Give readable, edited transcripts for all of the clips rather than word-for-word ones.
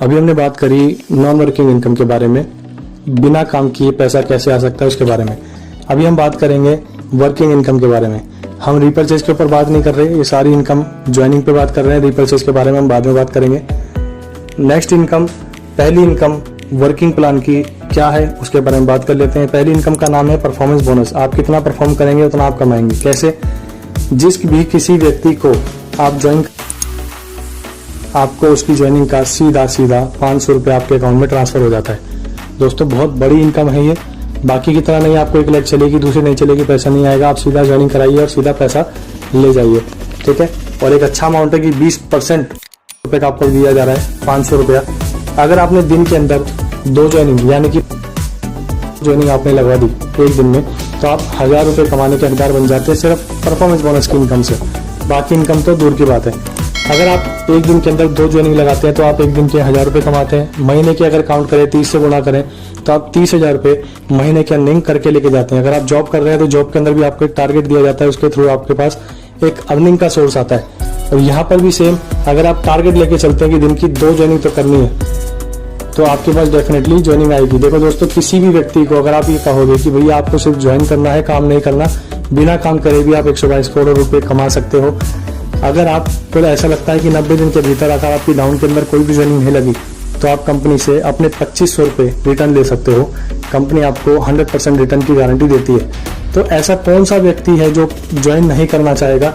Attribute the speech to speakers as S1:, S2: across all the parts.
S1: अभी हमने बात करी नॉन वर्किंग इनकम के बारे में, बिना काम किए पैसा कैसे आ सकता है उसके बारे में। अभी हम बात करेंगे वर्किंग इनकम के बारे में। हम रीपर्चेज के ऊपर बात नहीं कर रहे, ये सारी इनकम ज्वाइनिंग पे बात कर रहे हैं। रीपर्चेज के बारे में हम बाद में बात करेंगे। नेक्स्ट इनकम, पहली इनकम वर्किंग प्लान की क्या है उसके बारे में बात कर लेते हैं। पहली इनकम का नाम है परफॉर्मेंस बोनस। आप कितना परफॉर्म करेंगे उतना आप कमाएंगे। कैसे? जिस भी किसी व्यक्ति को आप ज्वाइन, आपको उसकी ज्वाइनिंग का सीधा 500 रुपये आपके अकाउंट में ट्रांसफर हो जाता है। दोस्तों बहुत बड़ी इनकम है ये। बाकी की तरह नहीं आपको एक लाइट चलेगी दूसरी नहीं चलेगी, पैसा नहीं आएगा। आप सीधा ज्वाइनिंग कराइए और सीधा पैसा ले जाइए, ठीक है। और एक अच्छा अमाउंट है कि 20% रुपये का आपको दिया जा रहा है, 500 रुपया। अगर आपने दिन के अंदर 2 ज्वाइनिंग यानी कि ज्वाइनिंग आपने लगवा दी एक दिन में, तो आप 1000 रुपये कमाने के हकदार बन जाते हैं सिर्फ परफॉर्मेंस बोनस की इनकम से। बाकी इनकम तो दूर की बात है। अगर आप एक दिन के अंदर 2 ज्वाइनिंग लगाते हैं तो आप एक दिन के 1000 रुपये कमाते हैं। महीने के अगर काउंट करें 30 से गुणा करें तो आप 30,000 रुपये महीने के अर्निंग करके लेके जाते हैं। अगर आप जॉब कर रहे हैं तो जॉब के अंदर भी आपको एक टारगेट दिया जाता है, उसके थ्रू आपके पास एक अर्निंग का सोर्स आता है। और यहाँ पर भी सेम, अगर आप टारगेट लेके चलते हैं कि दिन की 2 ज्वाइनिंग तो करनी है, तो आपके पास डेफिनेटली ज्वाइनिंग आएगी। देखो दोस्तों, किसी भी व्यक्ति को अगर आप ये कहोगे कि भैया आपको सिर्फ ज्वाइन करना है, काम नहीं करना, बिना काम करे भी आप 122 करोड़ रुपए कमा सकते हो। अगर आपको ऐसा लगता है कि 90 दिन के भीतर अगर आपकी डाउन के अंदर कोई भी ज्वाइनिंग नहीं लगी, तो आप कंपनी से अपने 2500 रुपये रिटर्न ले सकते हो। कंपनी आपको 100% रिटर्न की गारंटी देती है। तो ऐसा कौन सा व्यक्ति है जो ज्वाइन नहीं करना चाहेगा?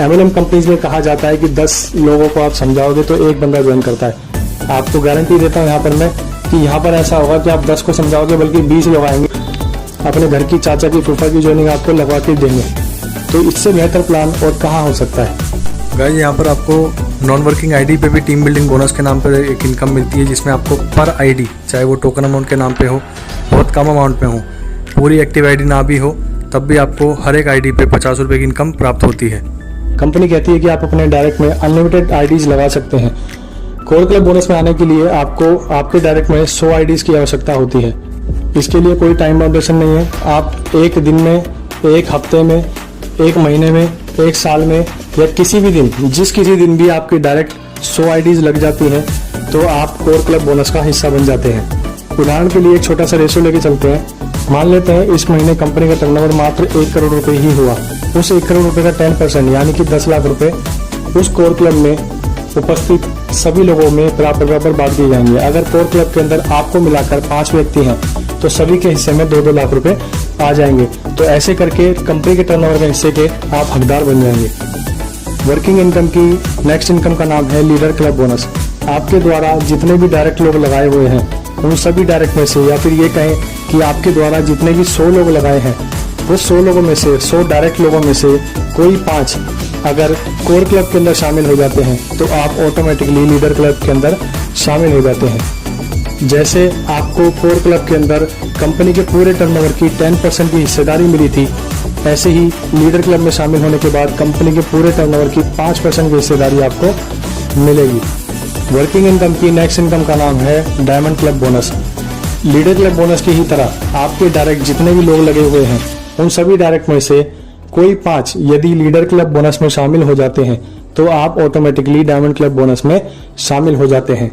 S1: MLM कंपनीज में कहा जाता है कि 10 लोगों को आप समझाओगे तो एक बंदा ज्वाइन करता है। आपको गारंटी देता हूँ यहाँ पर मैं कि यहाँ पर ऐसा होगा कि आप 10 को समझाओगे बल्कि 20 लोग आएंगे, अपने घर की चाचा की फूफा की ज्वाइनिंग आपको लगवा के देंगे। तो इससे बेहतर प्लान और कहाँ हो सकता है।
S2: गाइस, यहाँ पर आपको नॉन वर्किंग आईडी पे भी टीम बिल्डिंग बोनस के नाम पर एक इनकम मिलती है, जिसमें आपको पर आईडी, चाहे वो टोकन अमाउंट के नाम पे हो, बहुत कम अमाउंट में हो, पूरी एक्टिव आईडी ना भी हो, तब भी आपको हर एक आईडी पे 50 रुपये की इनकम प्राप्त होती है।
S1: कंपनी कहती है कि आप अपने डायरेक्ट में अनलिमिटेड आईडीज लगा सकते हैं। कोर क्लब बोनस में आने के लिए आपको आपके डायरेक्ट में 100 आईडीज की आवश्यकता होती है। इसके लिए कोई टाइम बाउंडेशन नहीं है। आप एक दिन में, एक हफ्ते में, एक महीने में, एक साल में या किसी भी दिन, जिस किसी दिन भी आपकी डायरेक्ट 100 आईडीज लग जाती हैं, तो आप कोर क्लब बोनस का हिस्सा बन जाते हैं। उदाहरण के लिए एक छोटा सा रेशो लेके चलते हैं। मान लेते हैं इस महीने कंपनी का टर्नओवर मात्र 1 करोड़ रुपए ही हुआ। उस 1 करोड़ रुपए का 10% यानी कि 10 लाख रुपए उस कोर क्लब में उपस्थित सभी लोगों में बराबर बांट दिए जाएंगे। अगर कोर क्लब के अंदर आपको मिलाकर 5 व्यक्ति हैं तो सभी के हिस्से में 2-2 लाख रुपए आ जाएंगे। तो ऐसे करके कंपनी के टर्नओवर के हिस्से के आप हकदार बन जाएंगे। वर्किंग इनकम की नेक्स्ट इनकम का नाम है लीडर क्लब बोनस। आपके द्वारा जितने भी डायरेक्ट लोग लगाए हुए हैं उन सभी डायरेक्ट में से, या फिर ये कहें कि आपके द्वारा जितने भी 100 लोग लगाए हैं वो 100 लोगों में से, 100 डायरेक्ट लोगों में से कोई 5 अगर कोर क्लब के अंदर शामिल हो जाते हैं तो आप ऑटोमेटिकली लीडर क्लब के अंदर शामिल हो जाते हैं। जैसे आपको कोर क्लब के अंदर कंपनी के पूरे टर्नओवर की 10% की हिस्सेदारी मिली थी, ऐसे ही लीडर क्लब में शामिल होने के बाद कंपनी के पूरे टर्नओवर की 5% की हिस्सेदारी आपको मिलेगी। वर्किंग इनकम की नेक्स्ट इनकम का नाम है diamond club bonus. Leader club bonus की ही तरह आपके डायरेक्ट जितने भी लोग लगे हुए हैं उन सभी डायरेक्ट में से कोई 5 यदि लीडर क्लब बोनस में शामिल हो जाते हैं तो आप ऑटोमेटिकली डायमंड क्लब बोनस में शामिल हो जाते हैं।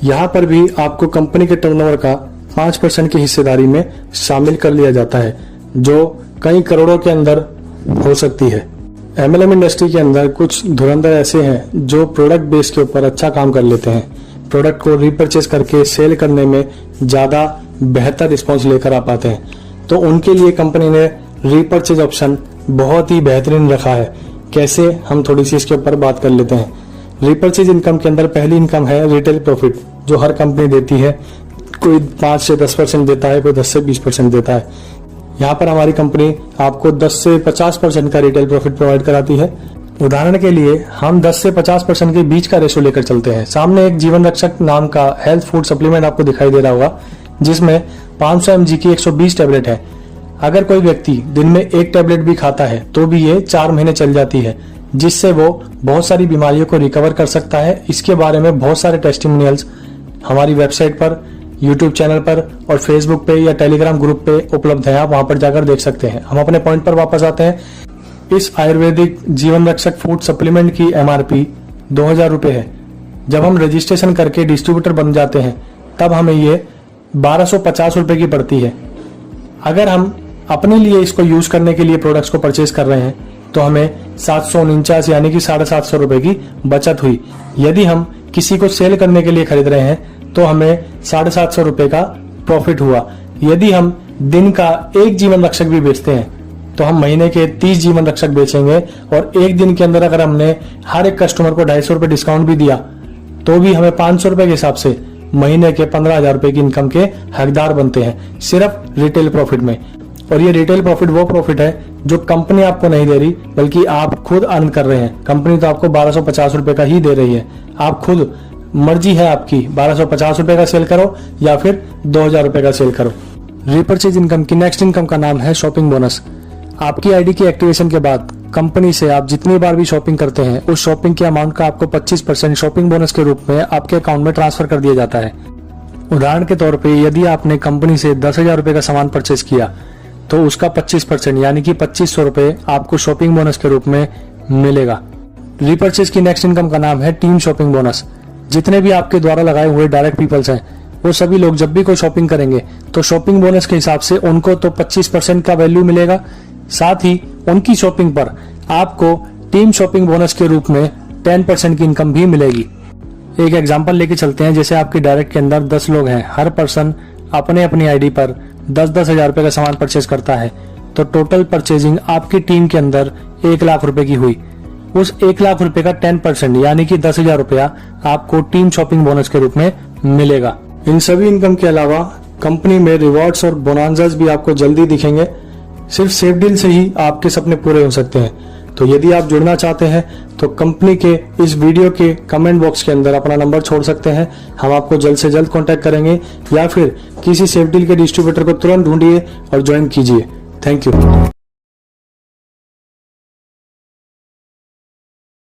S1: यहाँ पर भी आपको कंपनी के टर्नओवर का 5% की हिस्सेदारी में शामिल कर लिया जाता है, जो कई करोड़ों के अंदर हो सकती है। MLM इंडस्ट्री के अंदर कुछ धुरंधर ऐसे हैं जो प्रोडक्ट बेस के ऊपर अच्छा काम कर लेते हैं। प्रोडक्ट को रीपरचेज करके सेल करने में ज्यादा बेहतर रिस्पॉन्स लेकर आ पाते हैं। तो उनके लिए कंपनी ने रीपरचेज ऑप्शन बहुत ही बेहतरीन रखा है। कैसे, हम थोड़ी सी इसके ऊपर बात कर लेते हैं। रीपरचेज इनकम के अंदर पहली इनकम है रिटेल प्रॉफिट, जो हर कंपनी देती है। कोई 5 से 10% देता है, कोई 10 से 20% देता है। यहाँ पर हमारी कंपनी आपको 10 से 50% का रिटेल प्रॉफिट प्रोवाइड कराती है। उदाहरण के लिए हम 10 से 50% के बीच का रेशो लेकर चलते हैं। सामने एक जीवन रक्षक नाम का हेल्थ फूड सप्लीमेंट आपको दिखाई दे रहा होगा, जिसमें 500 mg की 120 टैबलेट है। अगर कोई व्यक्ति दिन में 1 टैबलेट भी खाता है तो भी ये 4 महीने चल जाती है, जिससे वो बहुत सारी बीमारियों को रिकवर कर सकता है। इसके बारे में बहुत सारे टेस्टिमोनियल्स हमारी वेबसाइट पर, यूट्यूब चैनल पर और फेसबुक पे या टेलीग्राम ग्रुप पे उपलब्ध है। आप वहां पर जाकर देख सकते हैं। हम अपने पॉइंट पर वापस आते हैं। इस आयुर्वेदिक जीवन रक्षक फूड सप्लीमेंट की MRP 2000 रुपये है। जब हम रजिस्ट्रेशन करके डिस्ट्रीब्यूटर बन जाते हैं तब हमें ये 1250 रुपए की पड़ती है। अगर हम अपने लिए इसको यूज करने के लिए प्रोडक्ट्स को परचेज कर रहे हैं तो हमें 749 यानी कि 750 रुपए की बचत हुई। यदि हम किसी को सेल करने के लिए खरीद रहे हैं तो हमें 750 रुपए का प्रॉफिट हुआ। यदि हम दिन का एक जीवन रक्षक भी बेचते हैं तो हम महीने के 30 जीवन रक्षक बेचेंगे और एक दिन के अंदर अगर हमने हर एक कस्टमर को 250 रुपए डिस्काउंट भी दिया तो भी हमें 500 रुपए के हिसाब से महीने के 15,000 रुपए की इनकम के हकदार बनते हैं सिर्फ रिटेल प्रॉफिट में। और ये रिटेल प्रॉफिट वो प्रॉफिट है जो कंपनी आपको नहीं दे रही बल्कि आप खुद अर्न कर रहे हैं। कंपनी तो आपको 1250 रुपए का ही दे रही है, आप खुद मर्जी है आपकी 1250 रुपए का सेल करो या फिर 2000 रुपए का सेल करो। रीपरचेज इनकम की नेक्स्ट इनकम का नाम है शॉपिंग बोनस। आपकी आईडी की एक्टिवेशन के बाद कंपनी से आप जितनी बार भी शॉपिंग करते हैं उस शॉपिंग के अमाउंट का आपको 25% शॉपिंग बोनस के रूप में आपके अकाउंट में ट्रांसफर कर दिया जाता है। उदाहरण के तौर पे यदि आपने कंपनी से 10,000 रुपए का सामान परचेज किया तो उसका 25% यानी कि 2500 रुपए आपको शॉपिंग बोनस के रूप में मिलेगा। रीपरचेज की नेक्स्ट इनकम का नाम है टीम शॉपिंग बोनस। जितने भी आपके द्वारा लगाए हुए डायरेक्ट पीपल्स हैं वो सभी लोग जब भी कोई शॉपिंग करेंगे तो शॉपिंग बोनस के हिसाब से उनको तो 25% का वैल्यू मिलेगा, साथ ही उनकी शॉपिंग पर आपको टीम शॉपिंग बोनस के रूप में 10% की इनकम भी मिलेगी। एक एग्जांपल लेके चलते हैं, जैसे आपके डायरेक्ट के अंदर 10 लोग हैं, हर पर्सन अपने अपनी आईडी पर 10-10 हजार रुपए का सामान परचेज करता है तो टोटल परचेजिंग आपकी टीम के अंदर 1 लाख रुपए की हुई। उस 1 लाख रुपए का 10% यानी कि 10,000 रुपया आपको टीम शॉपिंग बोनस के रूप में मिलेगा। इन सभी इनकम के अलावा कंपनी में रिवॉर्ड्स और बोनांजास भी आपको जल्दी दिखेंगे। सिर्फ सेफ डील से ही आपके सपने पूरे हो सकते हैं। तो यदि आप जुड़ना चाहते हैं तो कंपनी के इस वीडियो के कमेंट बॉक्स के अंदर अपना नंबर छोड़ सकते हैं, हम आपको जल्द से जल्द कांटेक्ट करेंगे, या फिर किसी सेफ डील के डिस्ट्रीब्यूटर को तुरंत ढूंढिए और ज्वाइन कीजिए। Thank you.